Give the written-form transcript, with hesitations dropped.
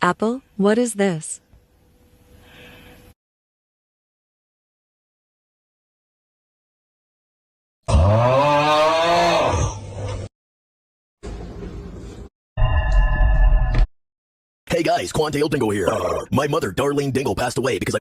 Apple, what is this? Hey guys, Quandale Dingle here. My mother, Darlene Dingle, passed away because I